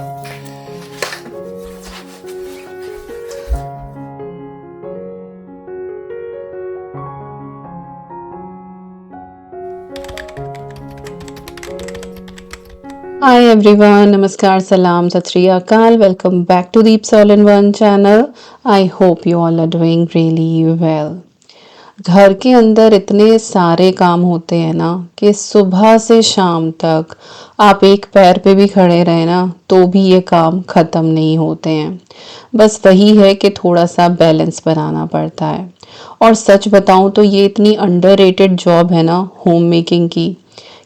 Hi everyone, Namaskar, Salam, Sat Sri Akal. Welcome back to Deep All in One channel. I hope you all are doing really well. घर के अंदर इतने सारे काम होते हैं ना कि सुबह से शाम तक आप एक पैर पे भी खड़े रहे ना तो भी ये काम ख़त्म नहीं होते हैं। बस वही है कि थोड़ा सा बैलेंस बनाना पड़ता है। और सच बताऊं तो ये इतनी अंडररेटेड जॉब है ना होम मेकिंग की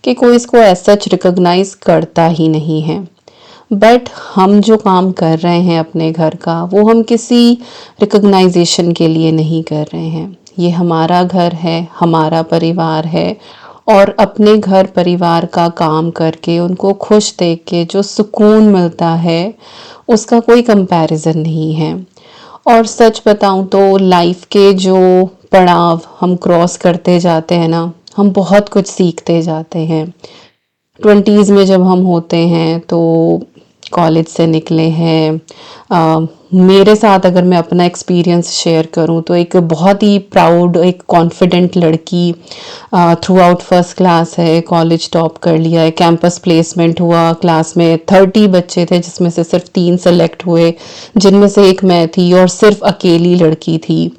कि कोई इसको एज सच रिकॉग्नाइज करता ही नहीं है। बट हम जो काम कर रहे हैं अपने घर का वो हम किसी रिकॉग्नाइजेशन के लिए नहीं कर रहे हैं। ये हमारा घर है, हमारा परिवार है और अपने घर परिवार का काम करके उनको खुश देख के जो सुकून मिलता है उसका कोई कंपैरिजन नहीं है। और सच बताऊं तो लाइफ के जो पड़ाव हम क्रॉस करते जाते हैं ना हम बहुत कुछ सीखते जाते हैं। 20s में जब हम होते हैं तो कॉलेज से निकले हैं। मेरे साथ अगर मैं अपना एक्सपीरियंस शेयर करूं तो एक बहुत ही प्राउड एक कॉन्फिडेंट लड़की थ्रू आउट फर्स्ट क्लास है, कॉलेज टॉप कर लिया है, कैंपस प्लेसमेंट हुआ, क्लास में 30 बच्चे थे जिसमें से सिर्फ 3 सेलेक्ट हुए, जिनमें से एक मैं थी और सिर्फ अकेली लड़की थी।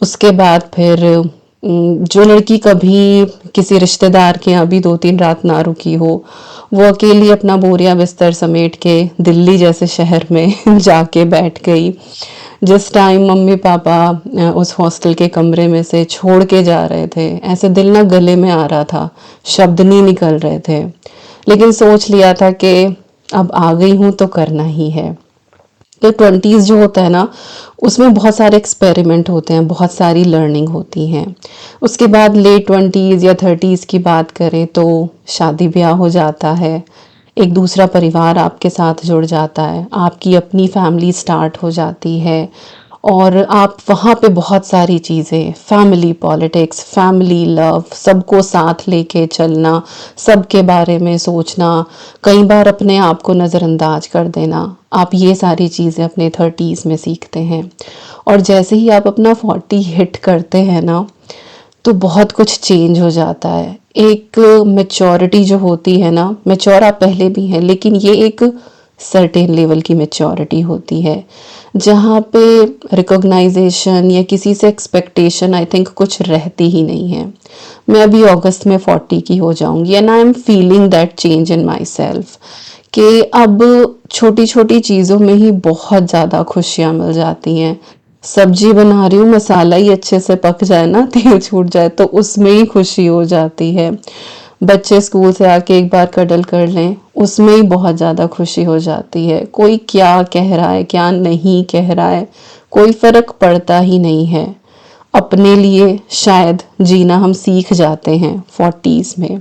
उसके बाद फिर जो लड़की कभी किसी रिश्तेदार के यहाँ भी 2-3 रात ना रुकी हो वो अकेली अपना बोरिया बिस्तर समेट के दिल्ली जैसे शहर में जाके बैठ गई। जिस टाइम मम्मी पापा उस हॉस्टल के कमरे में से छोड़ के जा रहे थे ऐसे दिल ना गले में आ रहा था, शब्द नहीं निकल रहे थे, लेकिन सोच लिया था कि अब आ गई हूँ तो करना ही है। तो 20s जो होता है ना उसमें बहुत सारे एक्सपेरिमेंट होते हैं, बहुत सारी लर्निंग होती हैं। उसके बाद लेट 20s या 30s की बात करें तो शादी ब्याह हो जाता है, एक दूसरा परिवार आपके साथ जुड़ जाता है, आपकी अपनी फैमिली स्टार्ट हो जाती है और आप वहाँ पे बहुत सारी चीज़ें, फैमिली पॉलिटिक्स, फैमिली लव, सबको साथ लेके चलना, सबके बारे में सोचना, कई बार अपने आप को नज़रअंदाज कर देना, आप ये सारी चीज़ें अपने 30s में सीखते हैं। और जैसे ही आप अपना 40 हिट करते हैं ना तो बहुत कुछ चेंज हो जाता है। एक मैच्योरिटी जो होती है ना, मैच्योर आप पहले भी हैं लेकिन ये एक सर्टेन लेवल की मैच्योरिटी होती है जहाँ पे रिकॉग्नाइजेशन या किसी से एक्सपेक्टेशन आई थिंक कुछ रहती ही नहीं है। मैं अभी अगस्त में 40 की हो जाऊंगी and I am feeling that change in my self कि अब छोटी छोटी चीज़ों में ही बहुत ज़्यादा खुशियाँ मिल जाती हैं। सब्जी बना रही हूँ, मसाला ही अच्छे से पक जाए ना, तेल छूट जाए तो उसमें ही खुशी हो जाती है। बच्चे स्कूल से आके एक बार कडल कर लें उसमें ही बहुत ज़्यादा खुशी हो जाती है। कोई क्या कह रहा है क्या नहीं कह रहा है कोई फ़र्क पड़ता ही नहीं है। अपने लिए शायद जीना हम सीख जाते हैं 40s में।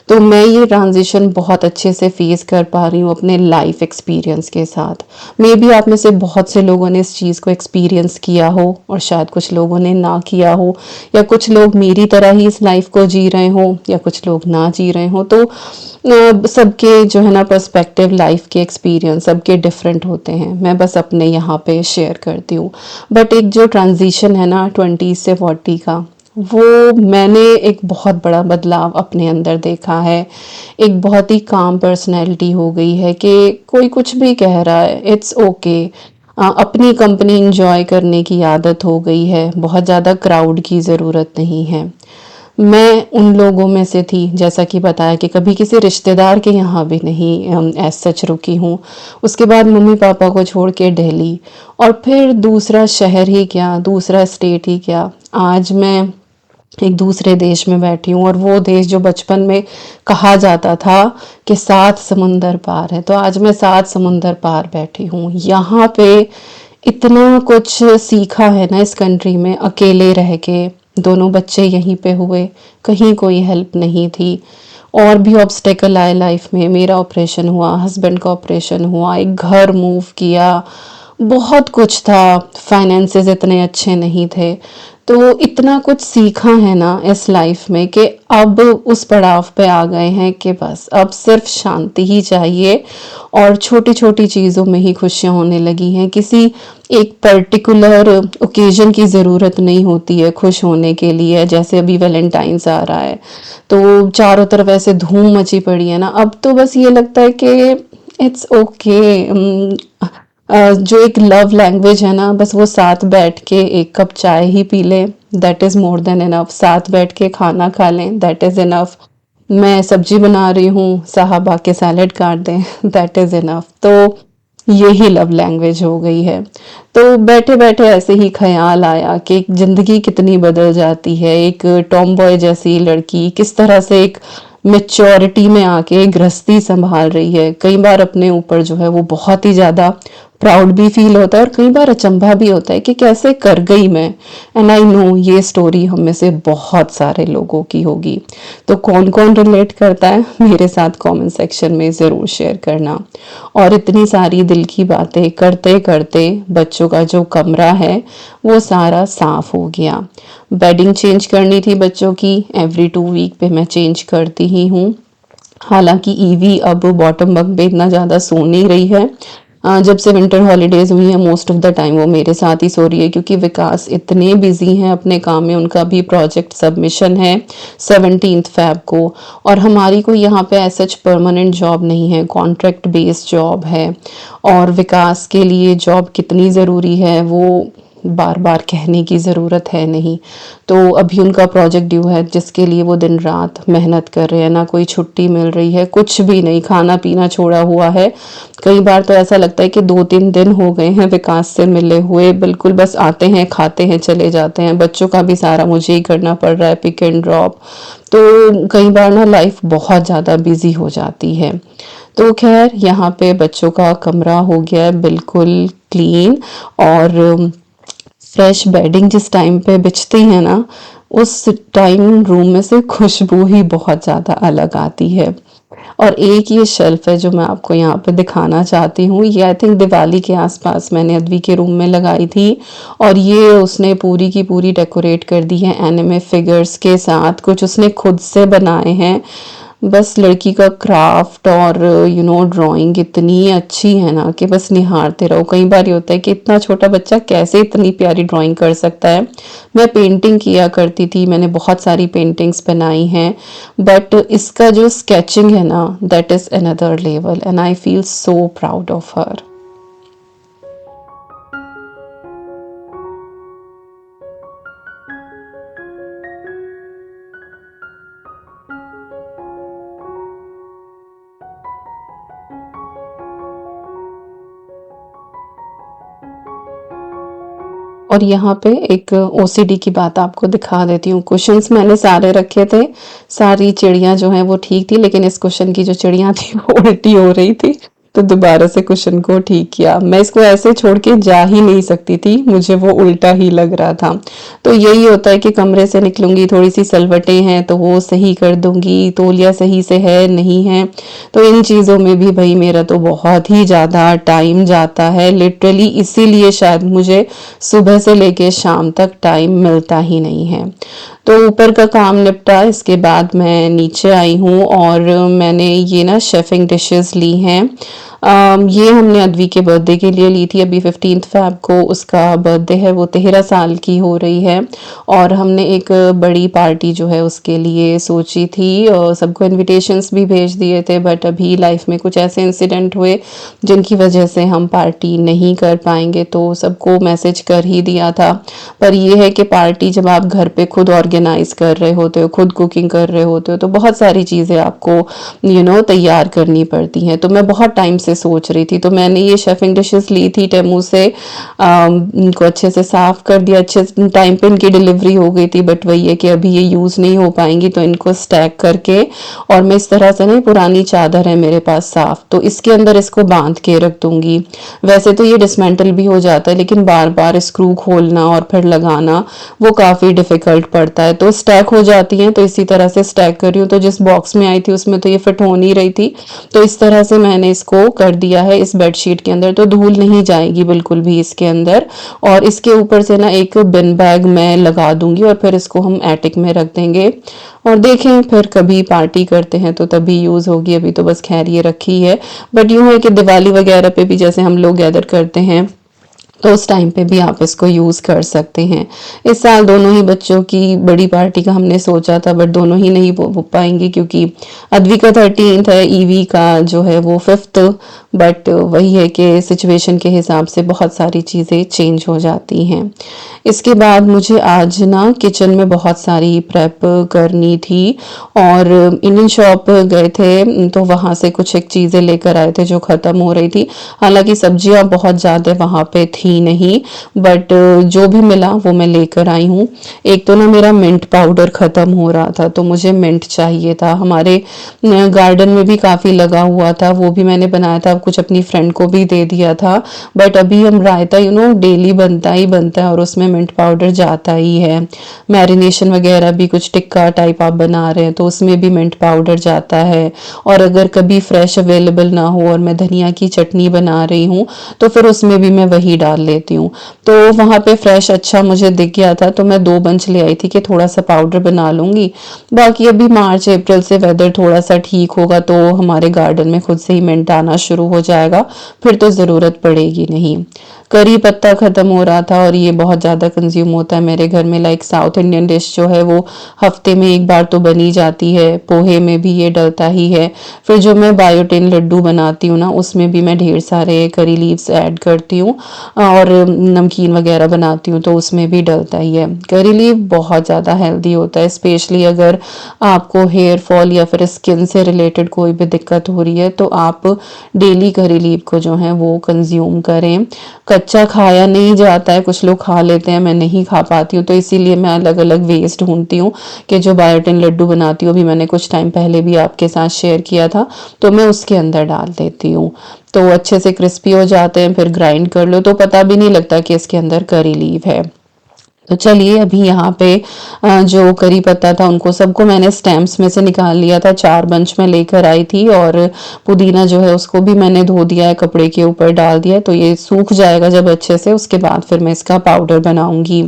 तो मैं ये ट्रांजिशन बहुत अच्छे से फेस कर पा रही हूँ अपने लाइफ एक्सपीरियंस के साथ। मे बी आप में से बहुत से लोगों ने इस चीज़ को एक्सपीरियंस किया हो और शायद कुछ लोगों ने ना किया हो, या कुछ लोग मेरी तरह ही इस लाइफ को जी रहे हो या कुछ लोग ना जी रहे हो। तो सबके जो है ना पर्सपेक्टिव, लाइफ के एक्सपीरियंस सबके डिफरेंट होते हैं। मैं बस अपने यहाँ पे शेयर करती हूँ। बट एक जो ट्रांजिशन है ना 20 से 40 का, वो मैंने एक बहुत बड़ा बदलाव अपने अंदर देखा है। एक बहुत ही काम पर्सनैलिटी हो गई है कि कोई कुछ भी कह रहा है इट्स ओके। अपनी कंपनी इंजॉय करने की आदत हो गई है, बहुत ज़्यादा क्राउड की ज़रूरत नहीं है। मैं उन लोगों में से थी जैसा कि बताया कि कभी किसी रिश्तेदार के यहाँ भी नहीं एज सच रुकी हूँ। उसके बाद मम्मी पापा को छोड़ के दिल्ली और फिर दूसरा शहर ही क्या, दूसरा स्टेट ही क्या, आज मैं एक दूसरे देश में बैठी हूँ। और वो देश जो बचपन में कहा जाता था कि 7 समुंदर पार है, तो आज मैं 7 समुंदर पार बैठी हूँ। यहाँ पे इतना कुछ सीखा है ना इस कंट्री में अकेले रह के। दोनों बच्चे यहीं पे हुए, कहीं कोई हेल्प नहीं थी। और भी ऑब्स्टेकल आए लाइफ में, मेरा ऑपरेशन हुआ, हस्बैंड का ऑपरेशन हुआ, एक घर मूव किया, बहुत कुछ था, फाइनेंसेस इतने अच्छे नहीं थे। तो इतना कुछ सीखा है ना इस लाइफ में कि अब उस पड़ाव पे आ गए हैं कि बस अब सिर्फ शांति ही चाहिए और छोटी-छोटी चीज़ों में ही खुशियाँ होने लगी हैं। किसी एक पर्टिकुलर ओकेज़न की ज़रूरत नहीं होती है खुश होने के लिए। जैसे अभी वैलेंटाइन्स आ रहा है, तो चारों तरफ ऐसे धूम मची पड़ी है ना, अब तो बस ये लगता है कि इट्स ओके। जो एक लव लैंग्वेज है ना, बस वो साथ बैठ के एक कप चाय ही पी लें, that is more than enough. साथ बैठ के खाना खा लें, दैट इज़ इनफ। मैं सब्जी बना रही हूँ, साहब आके सैलेड काट दें, दैट इज़ इनफ। तो यही लव लैंग्वेज हो गई है। तो बैठे बैठे ऐसे ही ख्याल आया कि ज़िंदगी कितनी बदल जाती है। एक टॉम बॉय जैसी लड़की किस तरह से एक मेच्योरिटी में आके गृहस्थी संभाल रही है। कई बार अपने ऊपर जो है वो बहुत ही ज़्यादा प्राउड भी फील होता है और कई बार अचंभा भी होता है कि कैसे कर गई मैं। एंड आई नो ये स्टोरी हम में से बहुत सारे लोगों की होगी। तो कौन कौन रिलेट करता है मेरे साथ कमेंट सेक्शन में ज़रूर शेयर करना। और इतनी सारी दिल की बातें करते करते बच्चों का जो कमरा है वो सारा साफ हो गया। बेडिंग चेंज करनी थी बच्चों की, एवरी 2 वीक पे मैं चेंज करती ही हूँ। हालांकि ईवी अब बॉटम बंक पे इतना ज़्यादा सो नहीं रही है। जब से विंटर हॉलीडेज हुई हैं मोस्ट ऑफ द टाइम वो मेरे साथ ही सो रही है, क्योंकि विकास इतने बिजी हैं अपने काम में। उनका भी प्रोजेक्ट सबमिशन है 17 फ़रवरी को, और हमारी कोई यहाँ पे ऐसा परमानेंट जॉब नहीं है, कॉन्ट्रैक्ट बेस्ड जॉब है। और विकास के लिए जॉब कितनी ज़रूरी है वो बार बार कहने की ज़रूरत है नहीं। तो अभी उनका प्रोजेक्ट ड्यू है जिसके लिए वो दिन रात मेहनत कर रहे हैं, ना कोई छुट्टी मिल रही है, कुछ भी नहीं, खाना पीना छोड़ा हुआ है। कई बार तो ऐसा लगता है कि 2-3 दिन हो गए हैं विकास से मिले हुए, बिल्कुल बस आते हैं खाते हैं चले जाते हैं। बच्चों का भी सारा मुझे ही करना पड़ रहा है, पिक एंड ड्रॉप। तो कई बार ना लाइफ बहुत ज़्यादा बिजी हो जाती है। तो खैर यहाँ पे बच्चों का कमरा हो गया है बिल्कुल क्लीन, और फ्रेश बेडिंग जिस टाइम पे बिछती है ना, उस टाइम रूम में से खुशबू ही बहुत ज़्यादा अलग आती है। और एक ये शेल्फ है जो मैं आपको यहाँ पे दिखाना चाहती हूँ। ये आई थिंक दिवाली के आसपास मैंने अद्वी के रूम में लगाई थी, और ये उसने पूरी की पूरी डेकोरेट कर दी है एनिमे फिगर्स के साथ। कुछ उसने खुद से बनाए हैं। बस लड़की का क्राफ्ट और ड्राइंग इतनी अच्छी है ना कि बस निहारते रहो। कई बार ये होता है कि इतना छोटा बच्चा कैसे इतनी प्यारी ड्राइंग कर सकता है। मैं पेंटिंग किया करती थी, मैंने बहुत सारी पेंटिंग्स बनाई हैं, बट इसका जो स्केचिंग है ना, that is another level and I feel so proud of her. और यहाँ पे एक ओसीडी की बात आपको दिखा देती हूँ। कुशन्स मैंने सारे रखे थे, सारी चिड़ियाँ जो हैं वो ठीक थी, लेकिन इस कुशन की जो चिड़ियाँ थी वो उल्टी हो रही थी, तो दोबारा से कुशन को ठीक किया। मैं इसको ऐसे छोड़ के जा ही नहीं सकती थी, मुझे वो उल्टा ही लग रहा था। तो यही होता है कि कमरे से निकलूंगी, थोड़ी सी सलवटें हैं तो वो सही कर दूंगी, तौलिया सही से है नहीं है, तो इन चीज़ों में भी भाई मेरा तो बहुत ही ज़्यादा टाइम जाता है लिटरली। इसीलिए शायद मुझे सुबह से लेके शाम तक टाइम मिलता ही नहीं है। तो ऊपर का काम निपटा, इसके बाद मैं नीचे आई हूँ और मैंने ये ना शेफिंग डिशेस ली हैं। ये हमने अद्वी के बर्थडे के लिए ली थी, अभी 15 फ़रवरी को उसका बर्थडे है, वो 13 साल की हो रही है। और हमने एक बड़ी पार्टी जो है उसके लिए सोची थी, और सबको इनविटेशंस भी भेज दिए थे, बट अभी लाइफ में कुछ ऐसे इंसिडेंट हुए जिनकी वजह से हम पार्टी नहीं कर पाएंगे। तो सबको मैसेज कर ही दिया था। पर ये है कि पार्टी जब आप घर पे खुद ऑर्गेनाइज कर रहे होते हो, खुद कुकिंग कर रहे होते हो, तो बहुत सारी चीज़ें आपको तैयार करनी पड़ती हैं। तो मैं बहुत टाइम से सोच रही थी, तो मैंने ये शेफिंग डिशेस ली थी टेमू से। इनको अच्छे से साफ़ कर दिया, अच्छे टाइम पे इनकी डिलीवरी हो गई थी, बट वही है कि अभी ये यूज़ नहीं हो पाएंगी, तो इनको स्टैक करके, और मैं इस तरह से ना, पुरानी चादर है मेरे पास साफ़, तो इसके अंदर इसको बांध के रख दूंगी। वैसे तो ये डिसमेंटल भी हो जाता है, लेकिन बार बार स्क्रू खोलना और फिर लगाना वो काफ़ी डिफ़िकल्ट पड़ता है। तो स्टैक हो जाती हैं, तो इसी तरह से स्टैक कर रही हूँ। तो जिस बॉक्स में आई थी उसमें तो ये फिट हो नहीं रही थी, तो इस तरह से मैंने इसको कर दिया है इस बेडशीट के अंदर, तो धूल नहीं जाएगी बिल्कुल भी इसके अंदर। और इसके ऊपर से ना एक बिन बैग मैं लगा दूंगी और फिर इसको हम एटिक में रख देंगे और देखें फिर कभी पार्टी करते हैं तो तभी यूज़ होगी। अभी तो बस खैर ये रखी है, बट यूँ है कि दिवाली वगैरह पे भी जैसे हम लोग गैदर करते हैं तो उस टाइम पे भी आप इसको यूज़ कर सकते हैं। इस साल दोनों ही बच्चों की बड़ी पार्टी का हमने सोचा था, बट दोनों ही नहीं हो पाएंगे क्योंकि अद्वी का 13th है, ईवी का जो है वो 5th। बट वही है कि सिचुएशन के हिसाब से बहुत सारी चीज़ें चेंज हो जाती हैं। इसके बाद मुझे आज ना किचन में बहुत सारी प्रेप करनी थी और इंडियन शॉप गए थे तो वहाँ से कुछ एक चीज़ें लेकर आए थे जो ख़त्म हो रही थी। हालांकि सब्जियां बहुत ज़्यादा वहाँ पे थी नहीं, बट जो भी मिला वो मैं लेकर आई हूँ। एक तो ना मेरा मिंट पाउडर ख़त्म हो रहा था तो मुझे मिंट चाहिए था। हमारे गार्डन में भी काफ़ी लगा हुआ था, वो भी मैंने बनाया था, कुछ अपनी फ्रेंड को भी दे दिया था। बट अभी हम रायता डेली बनता ही बनता है और उसमें मिंट पाउडर जाता ही है। मैरिनेशन वगैरह भी कुछ टिक्का टाइप आप बना रहे हैं तो उसमें भी मिंट पाउडर जाता है। और अगर कभी फ्रेश अवेलेबल ना हो और मैं धनिया की चटनी बना रही हूँ तो फिर उसमें भी मैं वही डाल लेती हूँ। तो वहाँ पे फ्रेश अच्छा मुझे दिख गया था तो मैं 2 बंच ले आई थी कि थोड़ा सा पाउडर बना लूँगी। बाकी अभी मार्च अप्रैल से वेदर थोड़ा सा ठीक होगा तो हमारे गार्डन में खुद से ही मिंट आना शुरू हो जाएगा, फिर तो ज़रूरत पड़ेगी नहीं। करी पत्ता ख़त्म हो रहा था और ये बहुत ज़्यादा कंज्यूम होता है मेरे घर में। लाइक साउथ इंडियन डिश जो है वो हफ्ते में एक बार तो बनी जाती है, पोहे में भी ये डलता ही है। फिर जो मैं बायोटिन लड्डू बनाती हूँ ना उसमें भी मैं ढेर सारे करी लीव्स ऐड करती हूँ और नमकीन वगैरह बनाती हूँ तो उसमें भी डलता ही है। करी लीव बहुत ज़्यादा हेल्दी होता है, स्पेशली अगर आपको हेयर फॉल या फिर स्किन से रिलेटेड कोई भी दिक्कत हो रही है तो आप डेली करी लीव को जो है वो कंज्यूम करें। कच्चा खाया नहीं जाता है, कुछ लोग खा लेते हैं, मैं नहीं खा पाती हूँ तो इसीलिए मैं अलग अलग वेज ढूंढती हूँ कि जो बायोटिन लड्डू बनाती हूँ, अभी मैंने कुछ टाइम पहले भी आपके साथ शेयर किया था, तो मैं उसके अंदर डाल देती हूँ तो अच्छे से क्रिस्पी हो जाते हैं। फिर ग्राइंड कर लो तो पता भी नहीं लगता कि इसके अंदर करी लीव है। तो चलिए अभी यहाँ पे जो करी पत्ता था उनको सबको मैंने स्टेम्स में से निकाल लिया था, 4 बंच में लेकर आई थी। और पुदीना जो है उसको भी मैंने धो दिया है, कपड़े के ऊपर डाल दिया है, तो ये सूख जाएगा जब अच्छे से, उसके बाद फिर मैं इसका पाउडर बनाऊंगी।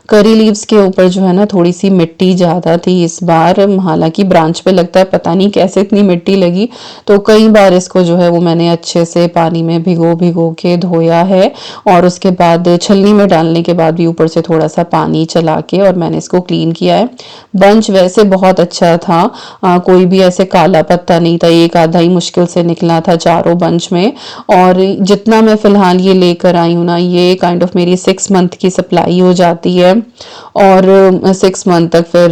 करी लीव्स के ऊपर जो है ना थोड़ी सी मिट्टी ज़्यादा थी इस बार, हालांकि ब्रांच पे लगता है, पता नहीं कैसे इतनी मिट्टी लगी। तो कई बार इसको जो है वो मैंने अच्छे से पानी में भिगो भिगो के धोया है और उसके बाद छलनी में डालने के बाद भी ऊपर से थोड़ा सा पानी चला के और मैंने इसको क्लीन किया है। बंच वैसे बहुत अच्छा था, कोई भी ऐसे काला पत्ता नहीं था, एक आधा ही मुश्किल से निकला था चारों बंच में। और जितना मैं फिलहाल ये लेकर आई हूँ ना, ये काइंड ऑफ मेरी 6 मंथ की सप्लाई हो जाती है। और 6 मंथ तक फिर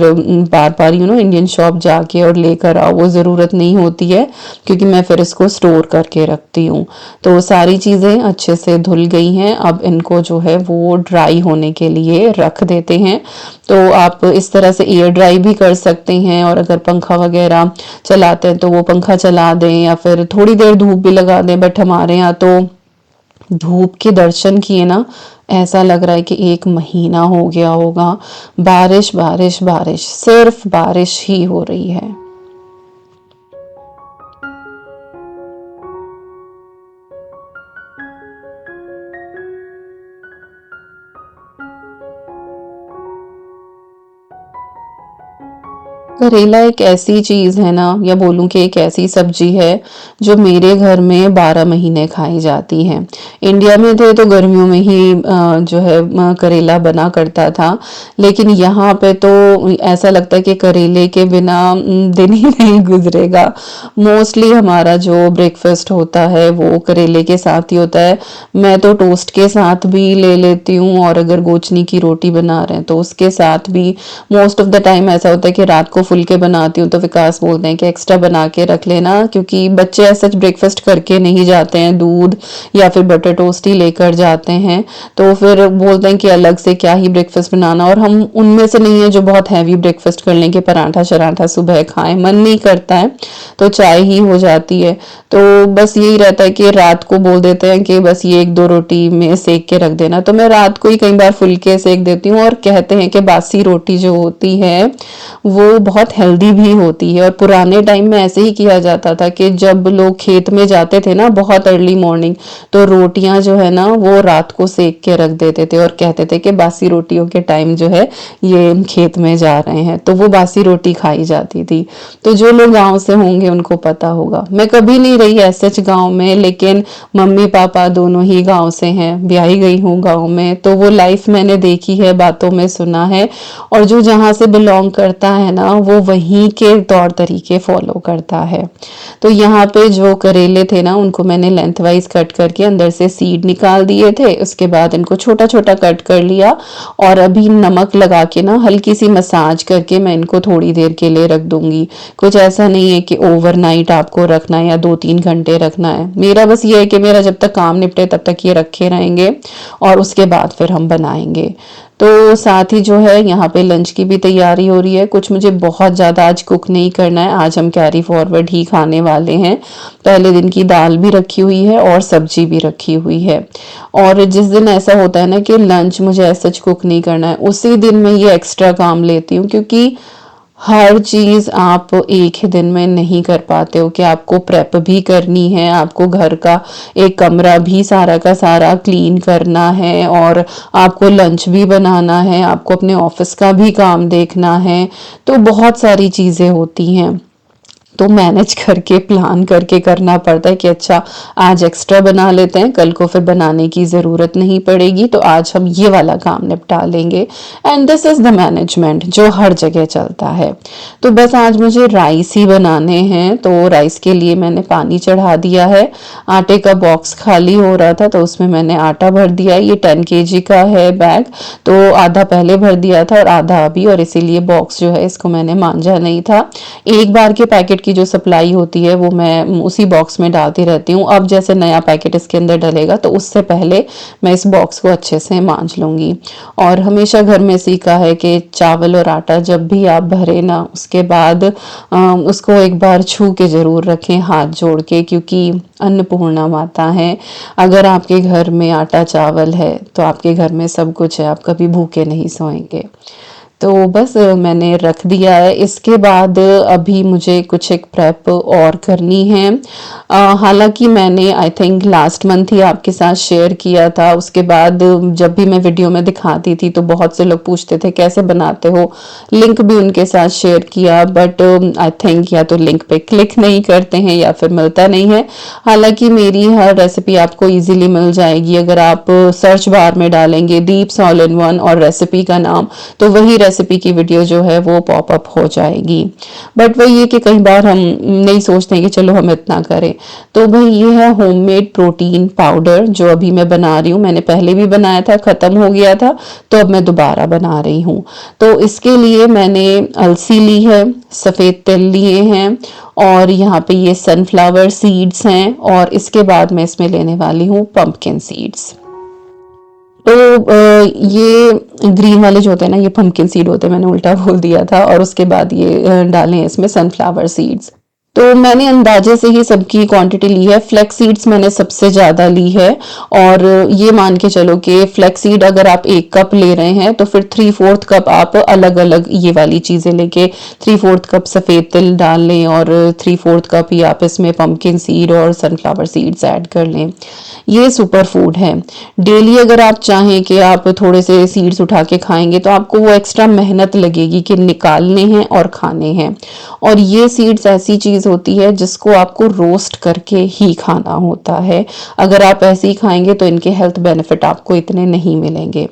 बार बार इंडियन शॉप जाके और लेकर आओ वो ज़रूरत नहीं होती है, क्योंकि मैं फिर इसको स्टोर करके रखती हूँ। तो सारी चीज़ें अच्छे से धुल गई हैं, अब इनको जो है वो ड्राई होने के लिए रख देते हैं। तो आप इस तरह से एयर ड्राई भी कर सकते हैं, और अगर पंखा वगैरह चलाते हैं तो वो पंखा चला दें या फिर थोड़ी देर धूप भी लगा दें। बट हमारे यहाँ तो धूप के दर्शन किए ना ऐसा लग रहा है कि 1 महीना हो गया होगा। बारिश बारिश बारिश, सिर्फ बारिश ही हो रही है। करेला एक ऐसी चीज़ है ना, या बोलूँ कि एक ऐसी सब्जी है जो मेरे घर में 12 महीने खाई जाती है। इंडिया में थे तो गर्मियों में ही जो है करेला बना करता था, लेकिन यहाँ पे तो ऐसा लगता है कि करेले के बिना दिन ही नहीं गुजरेगा। मोस्टली हमारा जो ब्रेकफास्ट होता है वो करेले के साथ ही होता है। मैं तो टोस्ट के साथ भी ले लेती हूँ, और अगर गोचनी की रोटी बना रहे हैं तो उसके साथ भी। मोस्ट ऑफ द टाइम ऐसा होता है कि रात को फुलके बनाती हूँ तो विकास बोलते हैं कि एक्स्ट्रा बना के रख लेना, क्योंकि बच्चे ऐसा ब्रेकफास्ट करके नहीं जाते हैं, दूध या फिर बटर टोस्ट ही लेकर जाते हैं। तो फिर बोलते हैं कि अलग से क्या ही ब्रेकफास्ट बनाना, और हम उनमें से नहीं है जो बहुत हैवी ब्रेकफास्ट कर लें कि पराठा शराठा सुबह खाएं, मन नहीं करता है तो चाय ही हो जाती है। तो बस यही रहता है कि रात को बोल देते हैं कि बस ये 1-2 रोटी में सेक के रख देना, तो मैं रात को ही कई बार फुलके सेक देती हूँ। और कहते हैं कि बासी रोटी जो होती है वो बहुत बहुत हेल्दी भी होती है। और पुराने टाइम में ऐसे ही किया जाता था कि जब लोग खेत में जाते थे ना बहुत अर्ली मॉर्निंग, तो रोटियां जो है ना वो रात को सेक के रख देते थे और कहते थे कि बासी रोटियों के टाइम जो है ये खेत में जा रहे हैं, तो वो बासी रोटी खाई जाती थी। तो जो लोग गांव से होंगे उनको पता होगा। मैं कभी नहीं रही ऐसे गांव में, लेकिन मम्मी पापा दोनों ही गांव से हैं, ब्याही गई हूँ गांव में, तो वो लाइफ मैंने देखी है, बातों में सुना है। और जो जहाँ से बिलोंग करता है ना वो वहीं के तौर तरीके फॉलो करता है। तो यहाँ पे जो करेले थे ना उनको मैंने लेंथ वाइज कट करके अंदर से सीड निकाल दिए थे, उसके बाद इनको छोटा छोटा कट कर लिया और अभी नमक लगा के ना हल्की सी मसाज करके मैं इनको थोड़ी देर के लिए रख दूंगी। कुछ ऐसा नहीं है कि ओवरनाइट आपको रखना है या 2-3 घंटे रखना है। मेरा बस ये है कि मेरा जब तक काम निपटे तब तक ये रखे रहेंगे और उसके बाद फिर हम बनाएंगे। तो साथ ही जो है यहाँ पे लंच की भी तैयारी हो रही है। कुछ मुझे बहुत ज़्यादा आज कुक नहीं करना है, आज हम कैरी फॉरवर्ड ही खाने वाले हैं। पहले दिन की दाल भी रखी हुई है और सब्जी भी रखी हुई है। और जिस दिन ऐसा होता है ना कि लंच मुझे ऐसा कुक नहीं करना है, उसी दिन मैं ये एक्स्ट्रा काम लेती हूँ, क्योंकि हर चीज आप एक ही दिन में नहीं कर पाते हो कि आपको प्रेप भी करनी है, आपको घर का एक कमरा भी सारा का सारा क्लीन करना है और आपको लंच भी बनाना है, आपको अपने ऑफिस का भी काम देखना है। तो बहुत सारी चीजें होती हैं, तो मैनेज करके प्लान करके करना पड़ता है कि अच्छा आज एक्स्ट्रा बना लेते हैं, कल को फिर बनाने की ज़रूरत नहीं पड़ेगी, तो आज हम ये वाला काम निपटा लेंगे। And this is the management जो हर जगह चलता है। तो बस आज मुझे राइस ही बनाने हैं, तो राइस के लिए मैंने पानी चढ़ा दिया है। आटे का बॉक्स खाली हो रहा था तो उसमें मैंने आटा भर दिया। ये 10 kg का है बैग, तो आधा पहले भर दिया था और आधा अभी, और इसीलिए बॉक्स जो है इसको मैंने मांजा नहीं था। एक बार के पैकेट की जो सप्लाई होती है वो मैं उसी बॉक्स में डालती रहती हूँ। अब जैसे नया पैकेट इसके अंदर डलेगा तो उससे पहले मैं इस बॉक्स को अच्छे से मांज लूँगी। और हमेशा घर में सीखा है कि चावल और आटा जब भी आप भरे ना उसके बाद उसको एक बार छू के ज़रूर रखें हाथ जोड़ के, क्योंकि अन्नपूर्णा माता है। अगर आपके घर में आटा चावल है तो आपके घर में सब कुछ है, आप कभी भूखे नहीं सोएंगे। तो बस मैंने रख दिया है। इसके बाद अभी मुझे कुछ एक प्रेप और करनी है। हालांकि मैंने आई थिंक लास्ट मंथ ही आपके साथ शेयर किया था। उसके बाद जब भी मैं वीडियो में दिखाती थी तो बहुत से लोग पूछते थे कैसे बनाते हो, लिंक भी उनके साथ शेयर किया, बट आई थिंक या तो लिंक पे क्लिक नहीं करते हैं या फिर मिलता नहीं है। हालांकि मेरी हर रेसिपी आपको इजीली मिल जाएगी अगर आप सर्च बार में डालेंगे दीप्स ऑल इन वन और रेसिपी का नाम, तो वही रेसिपी की वीडियो जो है वो पॉपअप हो जाएगी। बट वही है कि कई बार हम नहीं सोचते हैं कि चलो हम इतना करें। तो भाई ये है होममेड प्रोटीन पाउडर जो अभी मैं बना रही हूँ। मैंने पहले भी बनाया था, खत्म हो गया था, तो अब मैं दोबारा बना रही हूँ। तो इसके लिए मैंने अलसी ली है, सफ़ेद तिल लिए हैं और यहाँ पे ये सनफ्लावर सीड्स हैं, और इसके बाद मैं इसमें लेने वाली हूँ पंपकिन सीड्स। तो ये ग्रीन वाले जो होते हैं ना ये पंपकिन सीड होते हैं, मैंने उल्टा बोल दिया था। और उसके बाद ये डाले हैं इसमें सनफ्लावर सीड्स। तो मैंने अंदाजे से ही सबकी क्वांटिटी ली है। फ्लैक्स सीड्स मैंने सबसे ज़्यादा ली है, और ये मान के चलो कि फ्लैक्स सीड अगर आप 1 कप ले रहे हैं तो फिर 3/4 कप आप अलग अलग ये वाली चीज़ें लेके 3/4 कप सफ़ेद तिल डाल लें और 3/4 कप ही आप इसमें पंपकिन सीड और सनफ्लावर सीड्स ऐड कर लें। ये सुपर फूड है। डेली अगर आप चाहें कि आप थोड़े से सीड्स उठा के खाएंगे तो आपको वो एक्स्ट्रा मेहनत लगेगी कि निकालने हैं और खाने हैं। और ये सीड्स ऐसी चीज़ होती है जिसको आपको रोस्ट करके ही खाना होता है। अगर आप ऐसे ही खाएंगे तो इनके हेल्थ बेनिफिट आपको इतने नहीं मिलेंगे।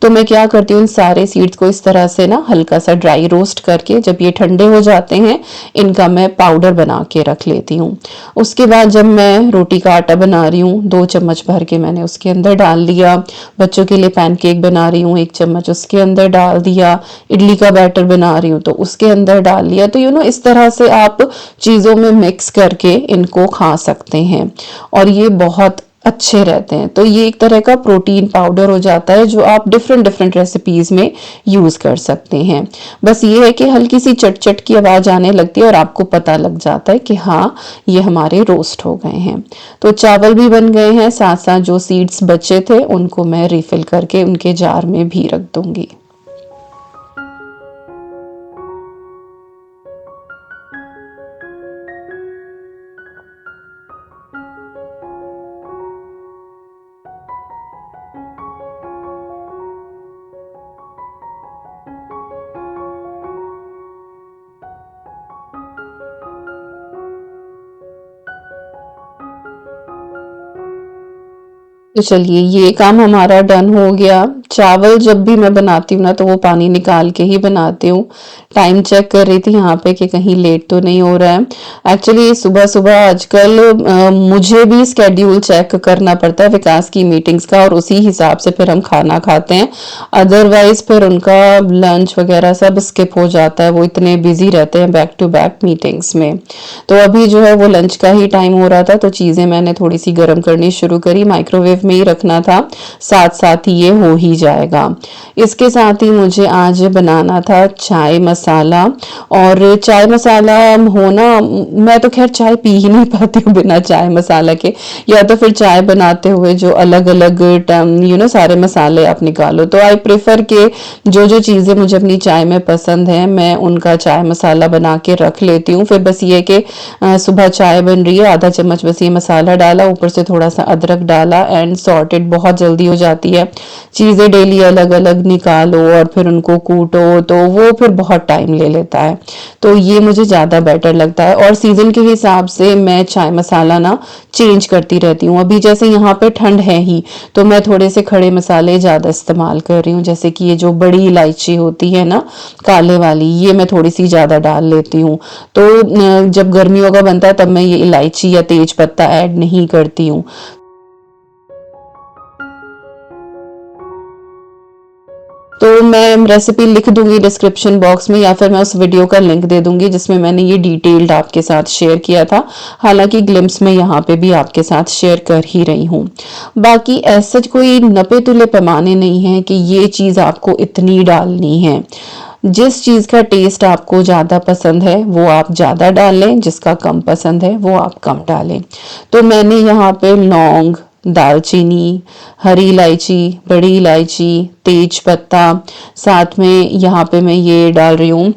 तो मैं क्या करती हूँ, इन सारे सीड्स को इस तरह से ना हल्का सा ड्राई रोस्ट करके जब ये ठंडे हो जाते हैं इनका मैं पाउडर बना के रख लेती हूँ। उसके बाद जब मैं रोटी का आटा बना रही हूँ 2 चम्मच भर के मैंने उसके अंदर डाल लिया। बच्चों के लिए पैनकेक बना रही हूँ 1 चम्मच उसके अंदर डाल दिया। इडली का बैटर बना रही हूँ तो उसके अंदर डाल लिया। तो इस तरह से आप चीज़ों में मिक्स करके इनको खा सकते हैं और ये बहुत अच्छे रहते हैं। तो ये एक तरह का प्रोटीन पाउडर हो जाता है जो आप डिफरेंट डिफरेंट रेसिपीज में यूज कर सकते हैं। बस ये है कि हल्की सी चट चट की आवाज आने लगती है और आपको पता लग जाता है कि हाँ ये हमारे रोस्ट हो गए हैं। तो चावल भी बन गए हैं, साथ साथ जो सीड्स बचे थे उनको मैं रिफिल करके उनके जार में भी रख दूंगी। तो चलिए ये काम हमारा डन हो गया। चावल जब भी मैं बनाती हूँ ना तो वो पानी निकाल के ही बनाती हूँ। टाइम चेक कर रही थी यहाँ पे कि कहीं लेट तो नहीं हो रहा है। एक्चुअली सुबह-सुबह आजकल मुझे भी स्केड्यूल चेक करना पड़ता है विकास की मीटिंग्स का, और उसी हिसाब से फिर हम खाना खाते हैं। अदरवाइज़ फिर उनका लंच वगैरह सब स्किप हो जाता है, वो इतने बिज़ी रहते हैं बैक टू बैक मीटिंग्स में। तो अभी जो है वो लंच का ही टाइम हो रहा था, तो चीज़ें मैंने थोड़ी-सी गरम करनी शुरू करी। माइक्रोवेव में ही रखना था, साथ-साथ ही ये हो ही जाएगा। इसके साथ ही मुझे आज बनाना था चाय मसाला, और चाय मसाला होना, मैं तो खैर चाय पी ही नहीं पाती हूँ बिना चाय मसाला के, या तो फिर चाय बनाते हुए जो अलग-अलग सारे मसाले आप निकालो। तो आई प्रेफ़र कि जो चीज़ें मुझे अपनी चाय में पसंद हैं, मैं उनका चाय मसाला बना के रख लेती हूँ। फिर बस ये कि सुबह चाय बन रही है, आधा चम्मच बस ये मसाला डाला, ऊपर से थोड़ा सा अदरक डाला, एंड सॉर्टेड, बहुत जल्दी हो जाती है। चीज़ें डेली अलग अलग निकालो और फिर उनको कूटो, तो वो फिर बहुत टाइम ले लेता है। तो ये मुझे ज़्यादा बेटर लगता है, और सीज़न के हिसाब से मैं चाय मसाला ना चेंज करती रहती हूँ। अभी जैसे यहाँ पे ठंड है ही, तो मैं थोड़े से खड़े मसाले ज़्यादा इस्तेमाल कर रही हूँ, जैसे कि ये जो बड़ी इलायची होती है ना, काले वाली, ये मैं थोड़ी सी ज़्यादा डाल लेती हूँ। तो जब गर्मियों का बनता है तब मैं ये इलायची या तेज पत्ता ऐड नहीं करती हूँ। तो मैं रेसिपी लिख दूंगी डिस्क्रिप्शन बॉक्स में, या फिर मैं उस वीडियो का लिंक दे दूंगी जिसमें मैंने ये डिटेल्ड आपके साथ शेयर किया था। हालांकि ग्लिम्स में यहाँ पे भी आपके साथ शेयर कर ही रही हूँ। बाकी ऐसा कोई नपे तुले पैमाने नहीं है कि ये चीज़ आपको इतनी डालनी है। जिस चीज़ का टेस्ट आपको ज़्यादा पसंद है वो आप ज़्यादा डालें, जिसका कम पसंद है वो आप कम डालें। तो मैंने यहाँ पे लौंग, दालचीनी, हरी इलायची, बड़ी इलायची, तेज पत्ता, साथ में यहाँ पे मैं ये डाल रही हूँ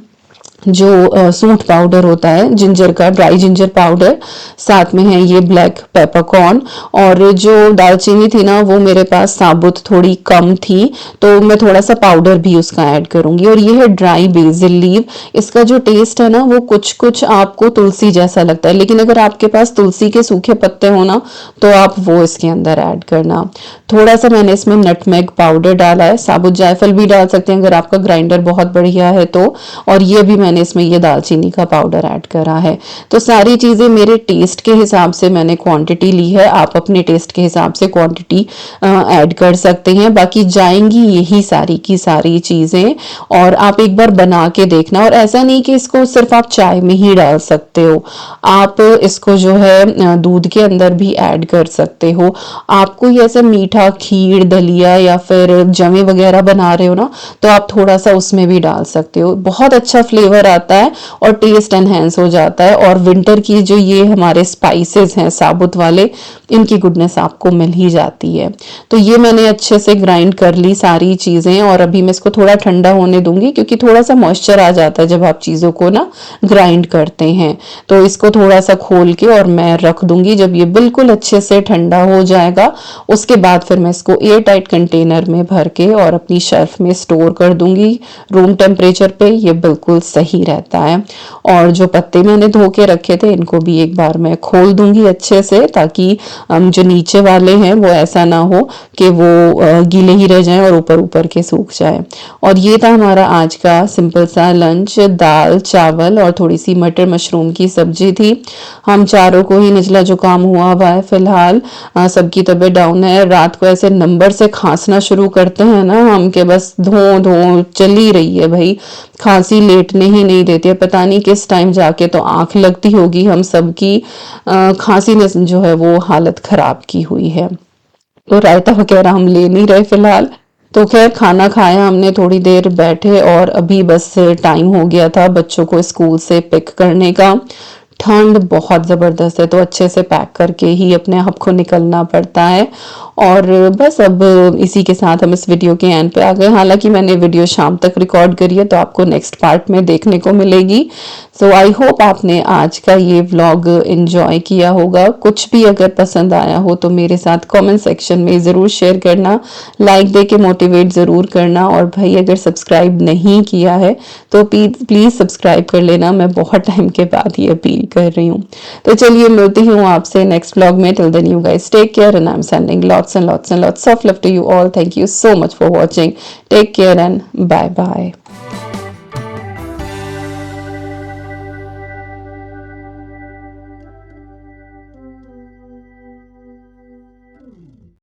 जो सूंठ पाउडर होता है, जिंजर का, ड्राई जिंजर पाउडर, साथ में है ये ब्लैक पेपरकॉर्न। और जो दालचीनी थी ना वो मेरे पास साबुत थोड़ी कम थी, तो मैं थोड़ा सा पाउडर भी उसका ऐड करूंगी। और ये है ड्राई बेसिल लीव। इसका जो टेस्ट है ना वो कुछ कुछ आपको तुलसी जैसा लगता है, लेकिन अगर आपके पास तुलसी के सूखे पत्ते हो ना तो आप वो इसके अंदर ऐड करना। थोड़ा सा मैंने इसमें नटमेग पाउडर डाला है, साबुत जायफल भी डाल सकते हैं अगर आपका ग्राइंडर बहुत बढ़िया है तो। और ये भी मैंने इसमें ये दालचीनी का पाउडर ऐड करा है। तो सारी चीज़ें मेरे टेस्ट के हिसाब से मैंने क्वांटिटी ली है, आप अपने टेस्ट के हिसाब से क्वांटिटी ऐड कर सकते हैं। बाकी जाएंगी यही सारी की सारी चीज़ें, और आप एक बार बना के देखना। और ऐसा नहीं कि इसको सिर्फ आप चाय में ही डाल सकते हो, आप इसको जो है दूध के अंदर भी ऐड कर सकते हो। आपको ये ऐसा मीठा खीर, दलिया या फिर जमे वगैरह बना रहे हो ना, तो आप थोड़ा सा उसमें भी डाल सकते हो, बहुत अच्छा फ्लेवर आता है और टेस्ट एनहेंस हो जाता है। और विंटर की जो ये हमारे स्पाइसेस हैं साबुत वाले, इनकी गुडनेस आपको मिल ही जाती है। तो ये मैंने अच्छे से ग्राइंड कर ली सारी चीज़ें, और अभी मैं इसको थोड़ा ठंडा होने दूंगी, क्योंकि थोड़ा सा मॉइस्चर आ जाता है जब आप चीज़ों को ना ग्राइंड करते हैं। तो इसको थोड़ा सा खोल के और मैं रख दूंगी। जब ये बिल्कुल अच्छे से ठंडा हो जाएगा उसके बाद फिर मैं इसको एयर टाइट कंटेनर में भर के और अपनी शेल्फ में स्टोर कर दूंगी। रूम टेम्परेचर पे ये बिल्कुल सही रहता है। और जो पत्ते मैंने धो के रखे थे इनको भी एक बार मैं खोल दूंगी अच्छे से, ताकि जो नीचे वाले हैं वो ऐसा ना हो कि वो गीले ही रह जाएं और ऊपर ऊपर के सूख जाए। और ये था हमारा आज का सिंपल सा लंच। दाल, चावल और थोड़ी सी मटर मशरूम की सब्जी थी। हम चारों को ही निचला जुकाम हुआ हुआ है फिलहाल, सबकी तबीयत डाउन है। रात को ऐसे नंबर से खांसना शुरू करते हैं ना हम, के बस धो धो चली रही है भाई, खांसी लेटने ही नहीं देती है। पता नहीं किस टाइम जाके तो आंख लगती होगी हम सबकी। खांसी ने जो है वो हालत खराब की हुई है। तो रायता वगैरह हम ले नहीं रहे फिलहाल। तो खैर खाना खाया हमने, थोड़ी देर बैठे, और अभी बस टाइम हो गया था बच्चों को स्कूल से पिक करने का। ठंड बहुत ज़बरदस्त है तो अच्छे से पैक करके ही अपने आप को निकलना पड़ता है। और बस अब इसी के साथ हम इस वीडियो के एंड पे आ गए। हालांकि मैंने वीडियो शाम तक रिकॉर्ड करी है तो आपको नेक्स्ट पार्ट में देखने को मिलेगी। सो आई होप आपने आज का ये व्लॉग एंजॉय किया होगा। कुछ भी अगर पसंद आया हो तो मेरे साथ कमेंट सेक्शन में ज़रूर शेयर करना, लाइक दे के मोटिवेट ज़रूर करना। और भाई अगर सब्सक्राइब नहीं किया है तो प्लीज़ सब्सक्राइब कर लेना, मैं बहुत टाइम के बाद ये अपील कर रही हूँ। तो चलिए मिलती हूँ आपसे नेक्स्ट व्लॉग में। Till then you guys take care and I am sending lots and lots of love to you all. Thank you so much for watching. Take care and bye bye.